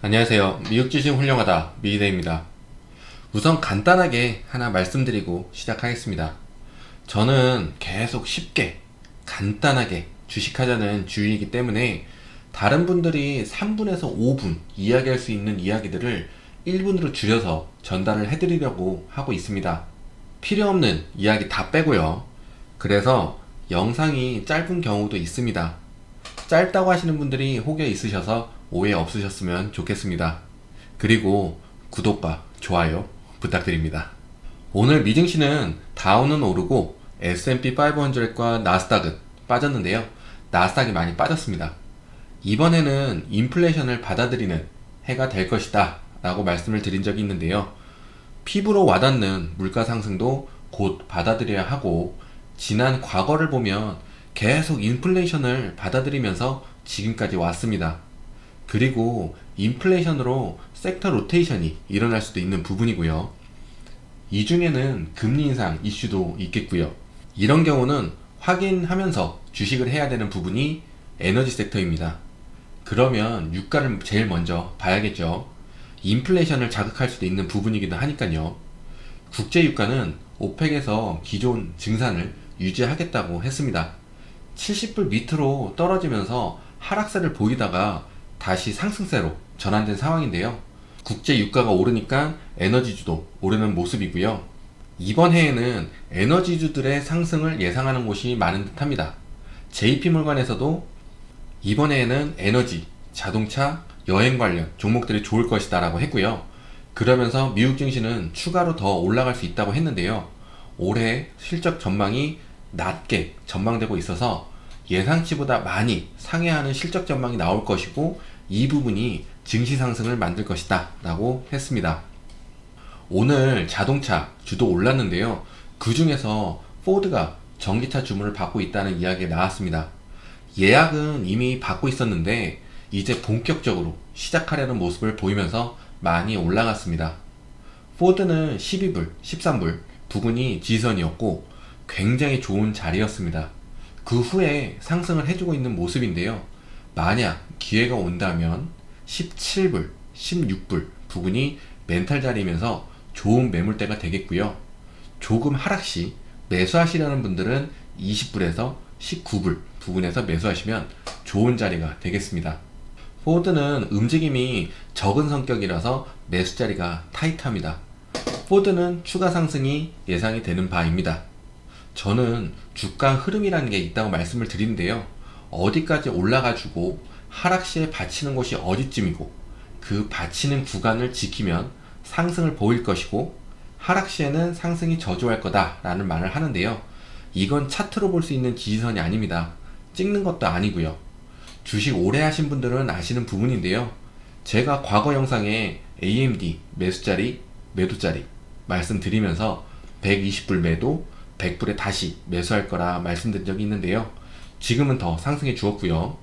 안녕하세요. 미국 주식 훌륭하다 미기대입니다. 우선 간단하게 하나 말씀드리고 시작하겠습니다. 저는 계속 쉽게 간단하게 주식하자는 주의이기 때문에 다른 분들이 3분에서 5분 이야기할 수 있는 이야기들을 1분으로 줄여서 전달을 해드리려고 하고 있습니다. 필요 없는 이야기 다 빼고요. 그래서 영상이 짧은 경우도 있습니다. 짧다고 하시는 분들이 혹여 있으셔서 오해 없으셨으면 좋겠습니다. 그리고 구독과 좋아요 부탁드립니다. 오늘 미증시는 다우는 오르고 S&P 500과 나스닥은 빠졌는데요. 나스닥이 많이 빠졌습니다. 이번에는 인플레이션을 받아들이는 해가 될 것이다 라고 말씀을 드린 적이 있는데요. 피부로 와닿는 물가 상승도 곧 받아들여야 하고, 지난 과거를 보면 계속 인플레이션을 받아들이면서 지금까지 왔습니다. 그리고 인플레이션으로 섹터 로테이션이 일어날 수도 있는 부분이고요. 이 중에는 금리 인상 이슈도 있겠고요. 이런 경우는 확인하면서 주식을 해야 되는 부분이 에너지 섹터입니다. 그러면 유가를 제일 먼저 봐야겠죠. 인플레이션을 자극할 수도 있는 부분이기도 하니까요. 국제 유가는 오펙에서 기존 증산을 유지하겠다고 했습니다. 70불 밑으로 떨어지면서 하락세를 보이다가 다시 상승세로 전환된 상황인데요. 국제 유가가 오르니까 에너지주도 오르는 모습이고요. 이번 해에는 에너지주들의 상승을 예상하는 곳이 많은 듯합니다. JP몰간에서도 이번 해에는 에너지, 자동차, 여행 관련 종목들이 좋을 것이다 라고 했고요. 그러면서 미국 증시는 추가로 더 올라갈 수 있다고 했는데요. 올해 실적 전망이 낮게 전망되고 있어서 예상치보다 많이 상회하는 실적 전망이 나올 것이고, 이 부분이 증시 상승을 만들 것이다 라고 했습니다. 오늘 자동차 주도 올랐는데요. 그 중에서 포드가 전기차 주문을 받고 있다는 이야기가 나왔습니다. 예약은 이미 받고 있었는데 이제 본격적으로 시작하려는 모습을 보이면서 많이 올라갔습니다. 포드는 12불, 13불 부근이 지지선이었고 굉장히 좋은 자리였습니다. 그 후에 상승을 해주고 있는 모습인데요. 만약 기회가 온다면 17불, 16불 부근이 멘탈 자리면서 좋은 매물대가 되겠고요. 조금 하락시 매수하시려는 분들은 20불에서 19불 부근에서 매수하시면 좋은 자리가 되겠습니다. 포드는 움직임이 적은 성격이라서 매수 자리가 타이트합니다. 포드는 추가 상승이 예상이 되는 바입니다. 저는 주가 흐름이라는 게 있다고 말씀을 드리는데요. 어디까지 올라가주고 하락시에 받치는 곳이 어디쯤이고, 그 받치는 구간을 지키면 상승을 보일 것이고, 하락시에는 상승이 저조할 거다 라는 말을 하는데요. 이건 차트로 볼 수 있는 지지선이 아닙니다. 찍는 것도 아니고요. 주식 오래 하신 분들은 아시는 부분인데요. 제가 과거 영상에 AMD 매수자리, 매도자리 말씀드리면서 120불 매도, 100불에 다시 매수할 거라 말씀드린 적이 있는데요. 지금은 더 상승해 주었고요.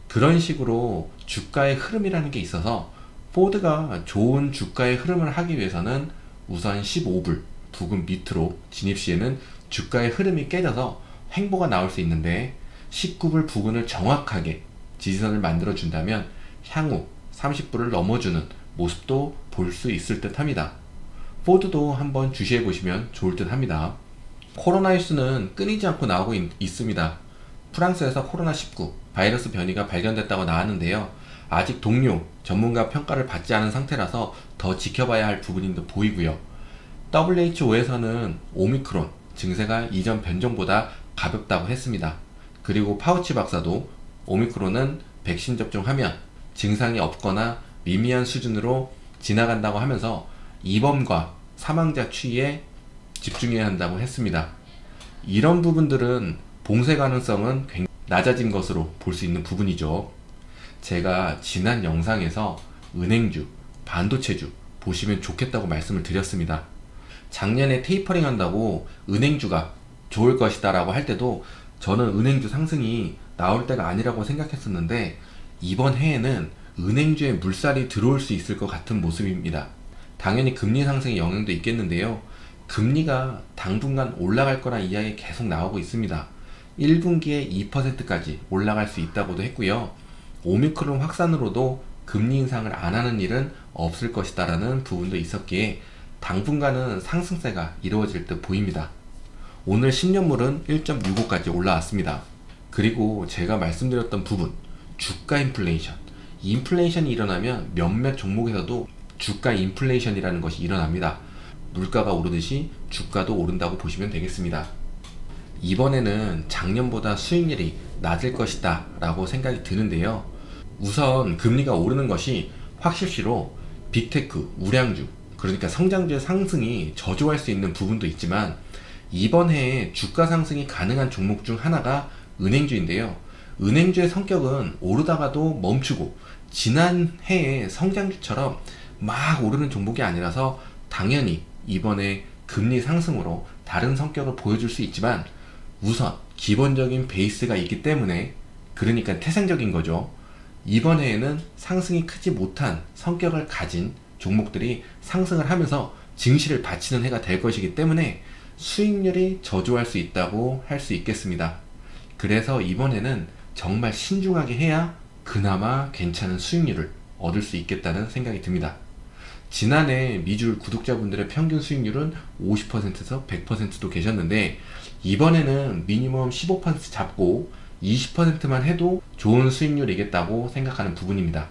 그런 식으로 주가의 흐름이라는 게 있어서 포드가 좋은 주가의 흐름을 하기 위해서는 우선 15불 부근 밑으로 진입 시에는 주가의 흐름이 깨져서 횡보가 나올 수 있는데, 19불 부근을 정확하게 지지선을 만들어 준다면 향후 30불을 넘어주는 모습도 볼 수 있을 듯 합니다. 포드도 한번 주시해 보시면 좋을 듯 합니다. 코로나 뉴스는 끊이지 않고 나오고 있습니다. 프랑스에서 코로나19 바이러스 변이가 발견됐다고 나왔는데요. 아직 동료 전문가 평가를 받지 않은 상태라서 더 지켜봐야 할 부분인 듯 보이고요. WHO에서는 오미크론 증세가 이전 변종보다 가볍다고 했습니다. 그리고 파우치 박사도 오미크론은 백신 접종하면 증상이 없거나 미미한 수준으로 지나간다고 하면서 입원과 사망자 추이에 집중해야 한다고 했습니다. 이런 부분들은 봉쇄 가능성은 굉장히 낮아진 것으로 볼 수 있는 부분이죠. 제가 지난 영상에서 은행주, 반도체주 보시면 좋겠다고 말씀을 드렸습니다. 작년에 테이퍼링 한다고 은행주가 좋을 것이다 라고 할 때도 저는 은행주 상승이 나올 때가 아니라고 생각했었는데, 이번 해에는 은행주에 물살이 들어올 수 있을 것 같은 모습입니다. 당연히 금리 상승의 영향도 있겠는데요. 금리가 당분간 올라갈 거란 이야기 계속 나오고 있습니다. 1분기에 2%까지 올라갈 수 있다고도 했고요. 오미크론 확산으로도 금리 인상을 안 하는 일은 없을 것이다 라는 부분도 있었기에 당분간은 상승세가 이루어질 듯 보입니다. 오늘 10년물은 1.65까지 올라왔습니다. 그리고 제가 말씀드렸던 부분, 주가 인플레이션. 인플레이션이 일어나면 몇몇 종목에서도 주가 인플레이션이라는 것이 일어납니다. 물가가 오르듯이 주가도 오른다고 보시면 되겠습니다. 이번에는 작년보다 수익률이 낮을 것이다 라고 생각이 드는데요. 우선 금리가 오르는 것이 확실시로 빅테크, 우량주, 그러니까 성장주의 상승이 저조할 수 있는 부분도 있지만 이번 해에 주가 상승이 가능한 종목 중 하나가 은행주인데요. 은행주의 성격은 오르다가도 멈추고 지난 해의 성장주처럼 막 오르는 종목이 아니라서 당연히 이번에 금리 상승으로 다른 성격을 보여줄 수 있지만 우선 기본적인 베이스가 있기 때문에, 그러니까 태생적인 거죠. 이번 해에는 상승이 크지 못한 성격을 가진 종목들이 상승을 하면서 증시를 받치는 해가 될 것이기 때문에 수익률이 저조할 수 있다고 할 수 있겠습니다. 그래서 이번에는 정말 신중하게 해야 그나마 괜찮은 수익률을 얻을 수 있겠다는 생각이 듭니다. 지난해 미줄 구독자분들의 평균 수익률은 50%에서 100%도 계셨는데 이번에는 미니멈 15% 잡고 20%만 해도 좋은 수익률이겠다고 생각하는 부분입니다.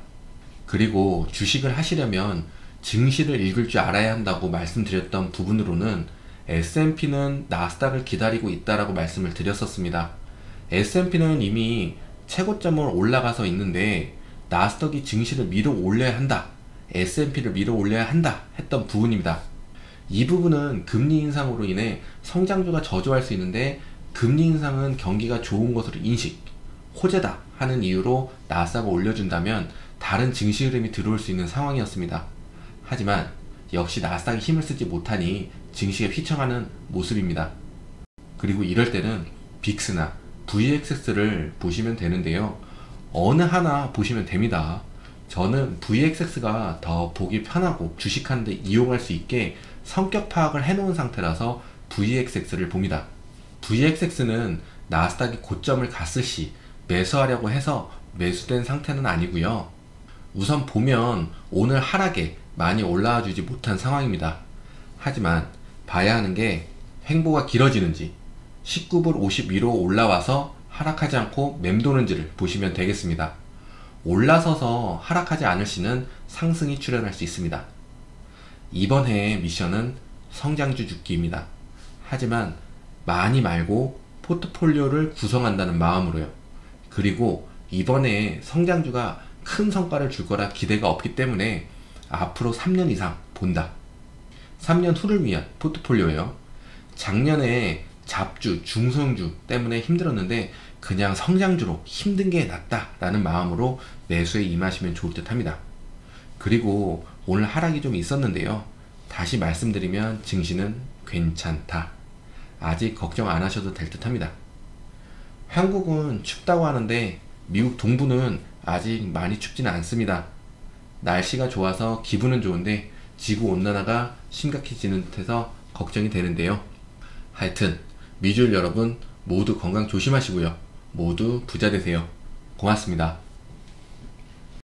그리고 주식을 하시려면 증시를 읽을 줄 알아야 한다고 말씀드렸던 부분으로는 S&P는 나스닥을 기다리고 있다라고 말씀을 드렸었습니다. S&P는 이미 최고점을 올라가서 있는데 나스닥이 증시를 밀어 올려야 한다, S&P를 밀어 올려야 한다 했던 부분입니다. 이 부분은 금리 인상으로 인해 성장주가 저조할 수 있는데 금리 인상은 경기가 좋은 것으로 인식, 호재다 하는 이유로 나스닥을 올려준다면 다른 증시 흐름이 들어올 수 있는 상황이었습니다. 하지만 역시 나스닥이 힘을 쓰지 못하니 증시가 휘청하는 모습입니다. 그리고 이럴 때는 빅스나 VXX를 보시면 되는데요. 어느 하나 보시면 됩니다. 저는 VXX가 더 보기 편하고 주식하는데 이용할 수 있게 성격 파악을 해놓은 상태라서 VXX를 봅니다. VXX는 나스닥이 고점을 갔을 시 매수하려고 해서 매수된 상태는 아니고요. 우선 보면 오늘 하락에 많이 올라와 주지 못한 상황입니다. 하지만 봐야 하는 게 횡보가 길어지는지 19불 52로 올라와서 하락하지 않고 맴도는지를 보시면 되겠습니다. 올라서서 하락하지 않을 시는 상승이 출현할 수 있습니다. 이번 해의 미션은 성장주 죽기입니다. 하지만 많이 말고 포트폴리오를 구성한다는 마음으로요. 그리고 이번에 성장주가 큰 성과를 줄 거라 기대가 없기 때문에 앞으로 3년 이상 본다. 3년 후를 위한 포트폴리오예요. 작년에 잡주, 중성주 때문에 힘들었는데 그냥 성장주로 힘든 게 낫다 라는 마음으로 매수에 임하시면 좋을 듯 합니다. 그리고 오늘 하락이 좀 있었는데요. 다시 말씀드리면 증시는 괜찮다. 아직 걱정 안 하셔도 될 듯 합니다. 한국은 춥다고 하는데 미국 동부는 아직 많이 춥지는 않습니다. 날씨가 좋아서 기분은 좋은데 지구온난화가 심각해지는 듯해서 걱정이 되는데요. 하여튼 미주일 여러분 모두 건강 조심하시고요. 모두 부자 되세요. 고맙습니다.